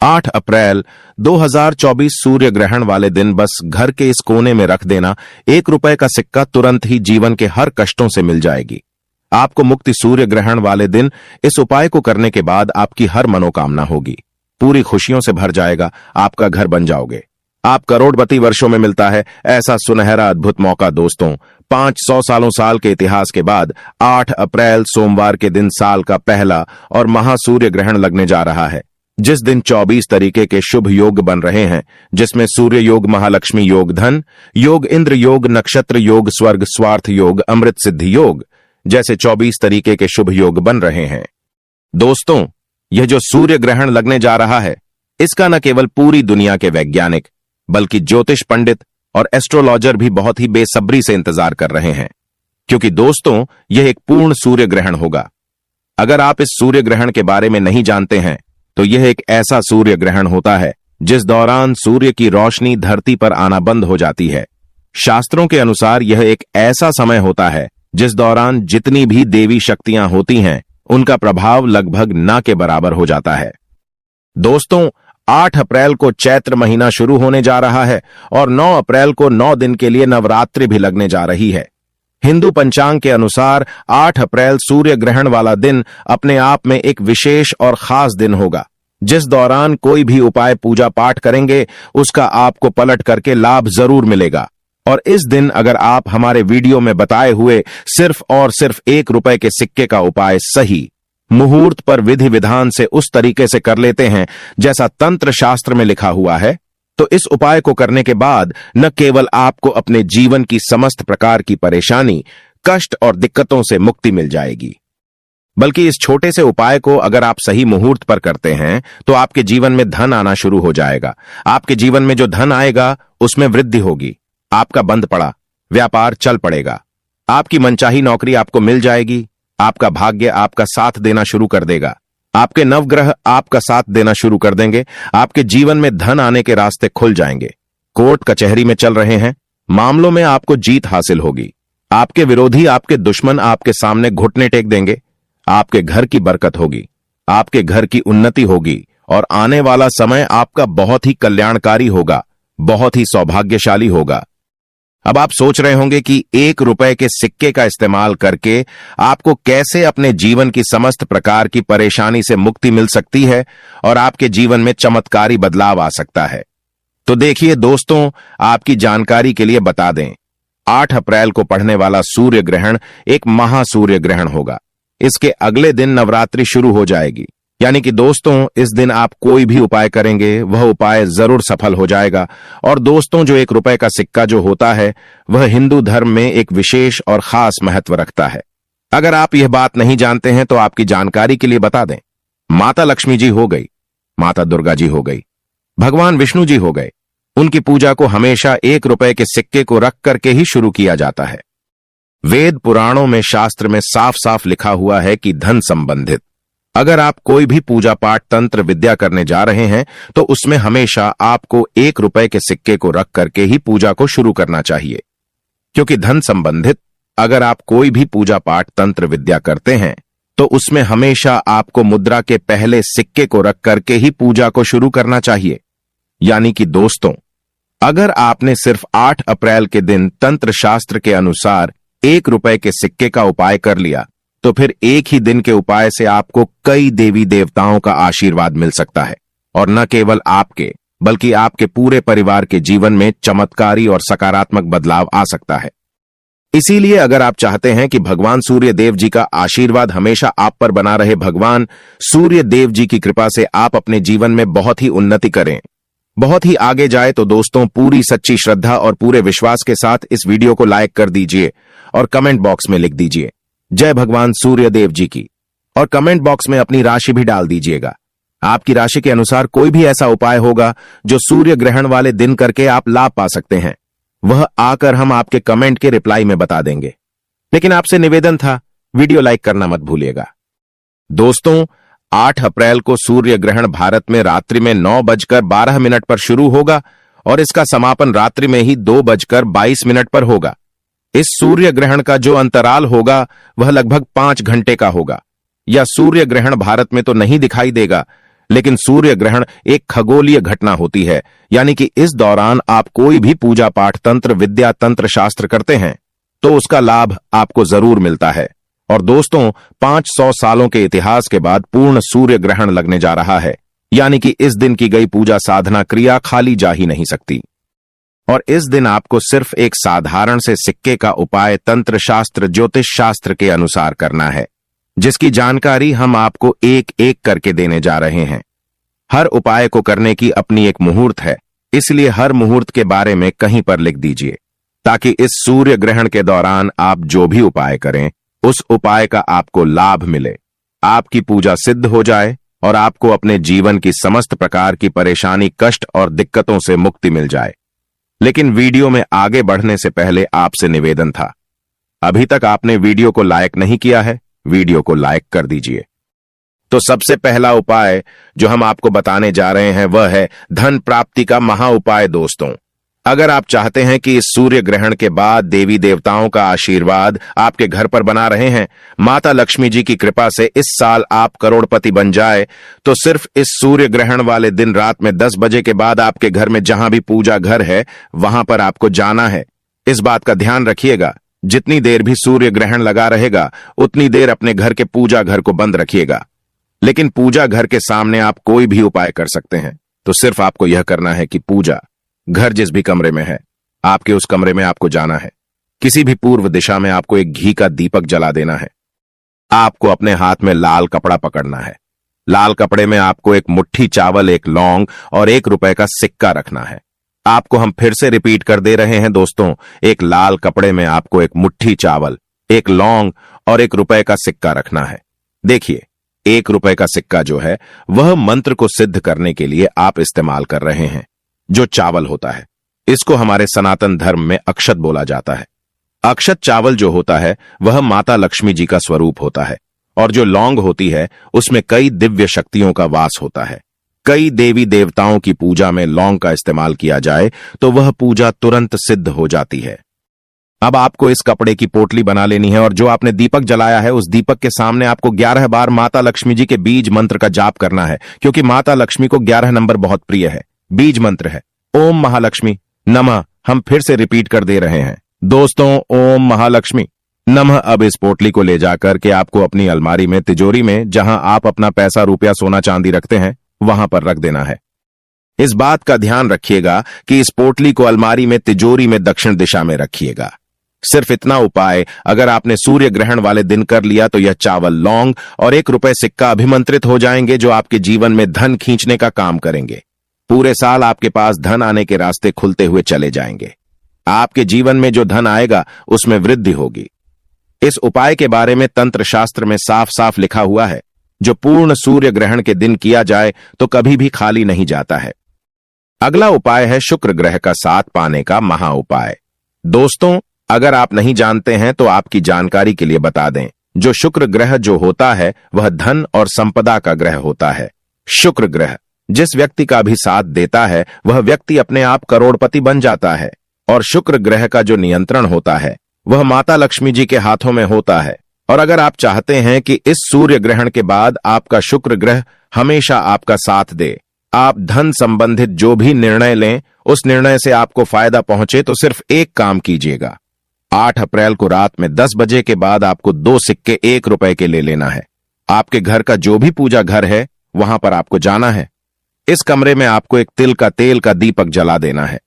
8 अप्रैल 2024 सूर्य ग्रहण वाले दिन बस घर के इस कोने में रख देना, 1 रुपए का सिक्का तुरंत ही जीवन के हर कष्टों से मिल जाएगी। आपको मुक्ति सूर्य ग्रहण वाले दिन इस उपाय को करने के बाद आपकी हर मनोकामना होगी, पूरी खुशियों से भर जाएगा, आपका घर बन जाओगे, आप करोड़पति वर्षों में मिलता है ऐसा सुनहरा अद्भुत मौका। दोस्तों, 500 साल के इतिहास के बाद 8 अप्रैल सोमवार के दिन साल का पहला और महासूर्य ग्रहण लगने जा रहा है, जिस दिन 24 तरीके के शुभ योग बन रहे हैं, जिसमें सूर्य योग, महालक्ष्मी योग, धन योग, इंद्र योग, नक्षत्र योग, स्वर्ग स्वार्थ योग, अमृत सिद्धि योग जैसे 24 तरीके के शुभ योग बन रहे हैं। दोस्तों, यह जो सूर्य ग्रहण लगने जा रहा है, इसका न केवल पूरी दुनिया के वैज्ञानिक बल्कि ज्योतिष पंडित और एस्ट्रोलॉजर भी बहुत ही बेसब्री से इंतजार कर रहे हैं, क्योंकि दोस्तों यह एक पूर्ण सूर्य ग्रहण होगा। अगर आप इस सूर्य ग्रहण के बारे में नहीं जानते हैं तो यह एक ऐसा सूर्य ग्रहण होता है जिस दौरान सूर्य की रोशनी धरती पर आना बंद हो जाती है। शास्त्रों के अनुसार यह एक ऐसा समय होता है जिस दौरान जितनी भी देवी शक्तियां होती हैं उनका प्रभाव लगभग न के बराबर हो जाता है। दोस्तों, 8 अप्रैल को चैत्र महीना शुरू होने जा रहा है और 9 अप्रैल को 9 दिन के लिए नवरात्रि भी लगने जा रही है। हिंदू पंचांग के अनुसार 8 अप्रैल सूर्य ग्रहण वाला दिन अपने आप में एक विशेष और खास दिन होगा, जिस दौरान कोई भी उपाय पूजा पाठ करेंगे उसका आपको पलट करके लाभ जरूर मिलेगा। और इस दिन अगर आप हमारे वीडियो में बताए हुए सिर्फ और सिर्फ 1 रुपए के सिक्के का उपाय सही मुहूर्त पर विधि विधान से उस तरीके से कर लेते हैं जैसा तंत्र शास्त्र में लिखा हुआ है, तो इस उपाय को करने के बाद न केवल आपको अपने जीवन की समस्त प्रकार की परेशानी, कष्ट और दिक्कतों से मुक्ति मिल जाएगी, बल्कि इस छोटे से उपाय को अगर आप सही मुहूर्त पर करते हैं तो आपके जीवन में धन आना शुरू हो जाएगा। आपके जीवन में जो धन आएगा उसमें वृद्धि होगी, आपका बंद पड़ा व्यापार चल पड़ेगा, आपकी मनचाही नौकरी आपको मिल जाएगी, आपका भाग्य आपका साथ देना शुरू कर देगा, आपके नवग्रह आपका साथ देना शुरू कर देंगे, आपके जीवन में धन आने के रास्ते खुल जाएंगे। कोर्ट कचहरी में चल रहे हैं, मामलों में आपको जीत हासिल होगी, आपके विरोधी, आपके दुश्मन आपके सामने घुटने टेक देंगे, आपके घर की बरकत होगी, आपके घर की उन्नति होगी और आने वाला समय आपका बहुत ही कल्याणकारी होगा, बहुत ही सौभाग्यशाली होगा। अब आप सोच रहे होंगे कि 1 रुपए के सिक्के का इस्तेमाल करके आपको कैसे अपने जीवन की समस्त प्रकार की परेशानी से मुक्ति मिल सकती है और आपके जीवन में चमत्कारी बदलाव आ सकता है। तो देखिए दोस्तों, आपकी जानकारी के लिए बता दें, 8 अप्रैल को पड़ने वाला सूर्य ग्रहण एक महासूर्य ग्रहण होगा। इसके अगले दिन नवरात्रि शुरू हो जाएगी, यानी कि दोस्तों इस दिन आप कोई भी उपाय करेंगे वह उपाय जरूर सफल हो जाएगा। और दोस्तों, जो 1 रुपए का सिक्का जो होता है वह हिंदू धर्म में एक विशेष और खास महत्व रखता है। अगर आप यह बात नहीं जानते हैं तो आपकी जानकारी के लिए बता दें, माता लक्ष्मी जी हो गई, माता दुर्गा जी हो गई, भगवान विष्णु जी हो गए, उनकी पूजा को हमेशा 1 रुपए के सिक्के को रख करके ही शुरू किया जाता है। वेद पुराणों में शास्त्र में साफ साफ लिखा हुआ है कि धन संबंधित अगर आप कोई भी पूजा पाठ तंत्र विद्या करने जा रहे हैं तो उसमें हमेशा आपको 1 रुपए के सिक्के को रख करके ही पूजा को शुरू करना चाहिए, क्योंकि धन संबंधित अगर आप कोई भी पूजा पाठ तंत्र विद्या करते हैं तो उसमें हमेशा आपको मुद्रा के पहले सिक्के को रख करके ही पूजा को शुरू करना चाहिए। यानी कि दोस्तों, अगर आपने सिर्फ 8 अप्रैल के दिन तंत्र शास्त्र के अनुसार 1 रुपए के सिक्के का उपाय कर लिया तो फिर एक ही दिन के उपाय से आपको कई देवी देवताओं का आशीर्वाद मिल सकता है और न केवल आपके बल्कि आपके पूरे परिवार के जीवन में चमत्कारी और सकारात्मक बदलाव आ सकता है। इसीलिए अगर आप चाहते हैं कि भगवान सूर्य देव जी का आशीर्वाद हमेशा आप पर बना रहे, भगवान सूर्य देव जी की कृपा से आप अपने जीवन में बहुत ही उन्नति करें, बहुत ही आगे जाए, तो दोस्तों पूरी सच्ची श्रद्धा और पूरे विश्वास के साथ इस वीडियो को लाइक कर दीजिए और कमेंट बॉक्स में लिख दीजिए जय भगवान सूर्य देव जी की, और कमेंट बॉक्स में अपनी राशि भी डाल दीजिएगा। आपकी राशि के अनुसार कोई भी ऐसा उपाय होगा जो सूर्य ग्रहण वाले दिन करके आप लाभ पा सकते हैं, वह आकर हम आपके कमेंट के रिप्लाई में बता देंगे। लेकिन आपसे निवेदन था, वीडियो लाइक करना मत भूलिएगा। दोस्तों, 8 अप्रैल को सूर्य ग्रहण भारत में रात्रि में 9:12 पर शुरू होगा और इसका समापन रात्रि में ही 2:22 पर होगा। इस सूर्य ग्रहण का जो अंतराल होगा वह लगभग 5 घंटे का होगा। यह सूर्य ग्रहण भारत में तो नहीं दिखाई देगा, लेकिन सूर्य ग्रहण एक खगोलीय घटना होती है, यानी कि इस दौरान आप कोई भी पूजा पाठ, तंत्र विद्या, तंत्र शास्त्र करते हैं तो उसका लाभ आपको जरूर मिलता है। और दोस्तों, 500 सालों के इतिहास के बाद पूर्ण सूर्य ग्रहण लगने जा रहा है, यानी कि इस दिन की गई पूजा साधना क्रिया खाली जा ही नहीं सकती। और इस दिन आपको सिर्फ एक साधारण से सिक्के का उपाय तंत्र शास्त्र, ज्योतिष शास्त्र के अनुसार करना है, जिसकी जानकारी हम आपको एक एक करके देने जा रहे हैं। हर उपाय को करने की अपनी एक मुहूर्त है, इसलिए हर मुहूर्त के बारे में कहीं पर लिख दीजिए, ताकि इस सूर्य ग्रहण के दौरान आप जो भी उपाय करें उस उपाय का आपको लाभ मिले, आपकी पूजा सिद्ध हो जाए और आपको अपने जीवन की समस्त प्रकार की परेशानी, कष्ट और दिक्कतों से मुक्ति मिल जाए। लेकिन वीडियो में आगे बढ़ने से पहले आपसे निवेदन था, अभी तक आपने वीडियो को लाइक नहीं किया है, वीडियो को लाइक कर दीजिए। तो सबसे पहला उपाय जो हम आपको बताने जा रहे हैं वह है धन प्राप्ति का महा उपाय। दोस्तों, अगर आप चाहते हैं कि इस सूर्य ग्रहण के बाद देवी देवताओं का आशीर्वाद आपके घर पर बना रहे हैं, माता लक्ष्मी जी की कृपा से इस साल आप करोड़पति बन जाए, तो सिर्फ इस सूर्य ग्रहण वाले दिन रात में 10 बजे के बाद आपके घर में जहां भी पूजा घर है वहां पर आपको जाना है। इस बात का ध्यान रखिएगा, जितनी देर भी सूर्य ग्रहण लगा रहेगा उतनी देर अपने घर के पूजा घर को बंद रखिएगा। लेकिन पूजा घर के सामने आप कोई भी उपाय कर सकते हैं। तो सिर्फ आपको यह करना है कि पूजा घर जिस भी कमरे में है, आपके उस कमरे में आपको जाना है। किसी भी पूर्व दिशा में आपको एक घी का दीपक जला देना है। आपको अपने हाथ में लाल कपड़ा पकड़ना है। लाल कपड़े में आपको एक मुट्ठी चावल, एक लौंग और 1 रुपए का सिक्का रखना है। आपको हम फिर से रिपीट कर दे रहे हैं दोस्तों, एक लाल कपड़े में आपको एक मुट्ठी चावल, एक लौंग और 1 रुपए का सिक्का रखना है। देखिए, 1 रुपए का सिक्का जो है वह मंत्र को सिद्ध करने के लिए आप इस्तेमाल कर रहे हैं। जो चावल होता है इसको हमारे सनातन धर्म में अक्षत बोला जाता है। अक्षत चावल जो होता है वह माता लक्ष्मी जी का स्वरूप होता है, और जो लौंग होती है उसमें कई दिव्य शक्तियों का वास होता है। कई देवी देवताओं की पूजा में लौंग का इस्तेमाल किया जाए तो वह पूजा तुरंत सिद्ध हो जाती है। अब आपको इस कपड़े की पोटली बना लेनी है और जो आपने दीपक जलाया है उस दीपक के सामने आपको 11 बार माता लक्ष्मी जी के बीज मंत्र का जाप करना है, क्योंकि माता लक्ष्मी को 11 नंबर बहुत प्रिय है। बीज मंत्र है ओम महालक्ष्मी नमः। हम फिर से रिपीट कर दे रहे हैं दोस्तों, ओम महालक्ष्मी नमः। अब इस पोटली को ले जाकर के आपको अपनी अलमारी में, तिजोरी में, जहां आप अपना पैसा, रुपया, सोना चांदी रखते हैं वहां पर रख देना है। इस बात का ध्यान रखिएगा कि इस पोटली को अलमारी में, तिजोरी में दक्षिण दिशा में रखिएगा। सिर्फ इतना उपाय अगर आपने सूर्य ग्रहण वाले दिन कर लिया तो यह चावल, लौंग और 1 रुपए सिक्का अभिमंत्रित हो जाएंगे, जो आपके जीवन में धन खींचने का काम करेंगे। पूरे साल आपके पास धन आने के रास्ते खुलते हुए चले जाएंगे। आपके जीवन में जो धन आएगा उसमें वृद्धि होगी। इस उपाय के बारे में तंत्र शास्त्र में साफ साफ लिखा हुआ है, जो पूर्ण सूर्य ग्रहण के दिन किया जाए तो कभी भी खाली नहीं जाता है। अगला उपाय है शुक्र ग्रह का साथ पाने का महा उपाय। दोस्तों, अगर आप नहीं जानते हैं तो आपकी जानकारी के लिए बता दें, जो शुक्र ग्रह जो होता है वह धन और संपदा का ग्रह होता है। शुक्र ग्रह जिस व्यक्ति का भी साथ देता है वह व्यक्ति अपने आप करोड़पति बन जाता है, और शुक्र ग्रह का जो नियंत्रण होता है वह माता लक्ष्मी जी के हाथों में होता है। और अगर आप चाहते हैं कि इस सूर्य ग्रहण के बाद आपका शुक्र ग्रह हमेशा आपका साथ दे, आप धन संबंधित जो भी निर्णय लें उस निर्णय से आपको फायदा पहुंचे, तो सिर्फ एक काम कीजिएगा। 8 अप्रैल को रात में 10 बजे के बाद आपको 2 सिक्के 1 रुपए के ले लेना है। आपके घर का जो भी पूजा घर है वहां पर आपको जाना है। इस कमरे में आपको एक तिल का तेल का दीपक जला देना है।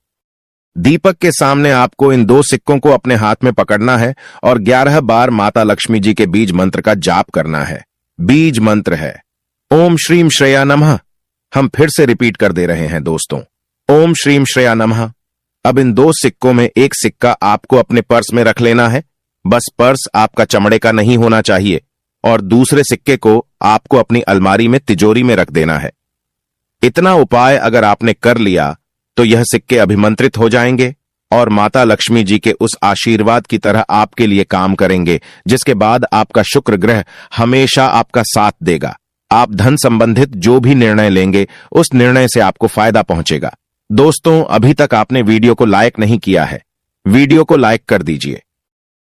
दीपक के सामने आपको इन 2 सिक्कों को अपने हाथ में पकड़ना है और 11 बार माता लक्ष्मी जी के बीज मंत्र का जाप करना है। बीज मंत्र है ओम श्रीम श्रेया नमः। हम फिर से रिपीट कर दे रहे हैं दोस्तों, ओम श्रीम श्रेया नमः। अब इन 2 सिक्कों में एक सिक्का आपको अपने पर्स में रख लेना है। बस पर्स आपका चमड़े का नहीं होना चाहिए, और दूसरे सिक्के को आपको अपनी अलमारी में, तिजोरी में रख देना है। इतना उपाय अगर आपने कर लिया तो यह सिक्के अभिमंत्रित हो जाएंगे और माता लक्ष्मी जी के उस आशीर्वाद की तरह आपके लिए काम करेंगे, जिसके बाद आपका शुक्र ग्रह हमेशा आपका साथ देगा। आप धन संबंधित जो भी निर्णय लेंगे उस निर्णय से आपको फायदा पहुंचेगा। दोस्तों, अभी तक आपने वीडियो को लाइक नहीं किया है, वीडियो को लाइक कर दीजिए।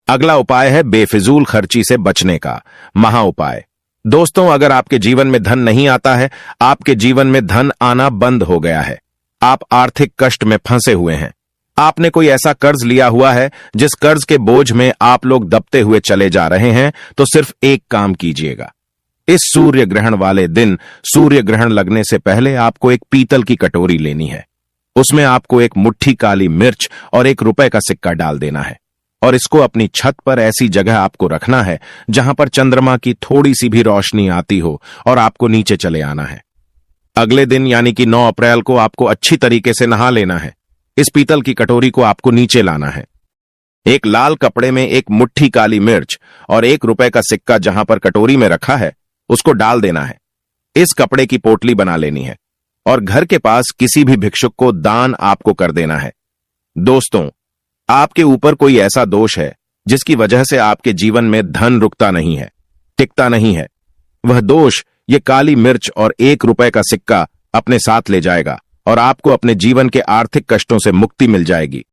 अगला उपाय है बेफिजूल खर्ची से बचने का महा उपाय। दोस्तों, अगर आपके जीवन में धन नहीं आता है, आपके जीवन में धन आना बंद हो गया है। आप आर्थिक कष्ट में फंसे हुए हैं। आपने कोई ऐसा कर्ज लिया हुआ है जिस कर्ज के बोझ में आप लोग दबते हुए चले जा रहे हैं, तो सिर्फ एक काम कीजिएगा। इस सूर्य ग्रहण वाले दिन सूर्य ग्रहण लगने से पहले आपको एक पीतल की कटोरी लेनी है। उसमें आपको एक मुट्ठी काली मिर्च और ₹1 का सिक्का डाल देना है और इसको अपनी छत पर ऐसी जगह आपको रखना है जहां पर चंद्रमा की थोड़ी सी भी रोशनी आती हो और आपको नीचे चले आना है। अगले दिन यानी कि 9 अप्रैल को आपको अच्छी तरीके से नहा लेना है। इस पीतल की कटोरी को आपको नीचे लाना है। एक लाल कपड़े में एक मुट्ठी काली मिर्च और ₹1 का सिक्का जहां पर कटोरी में रखा है उसको डाल देना है। इस कपड़े की पोटली बना लेनी है और घर के पास किसी भी भिक्षुक को दान आपको कर देना है। दोस्तों, आपके ऊपर कोई ऐसा दोष है जिसकी वजह से आपके जीवन में धन रुकता नहीं है, टिकता नहीं है। वह दोष ये काली मिर्च और ₹1 का सिक्का अपने साथ ले जाएगा और आपको अपने जीवन के आर्थिक कष्टों से मुक्ति मिल जाएगी।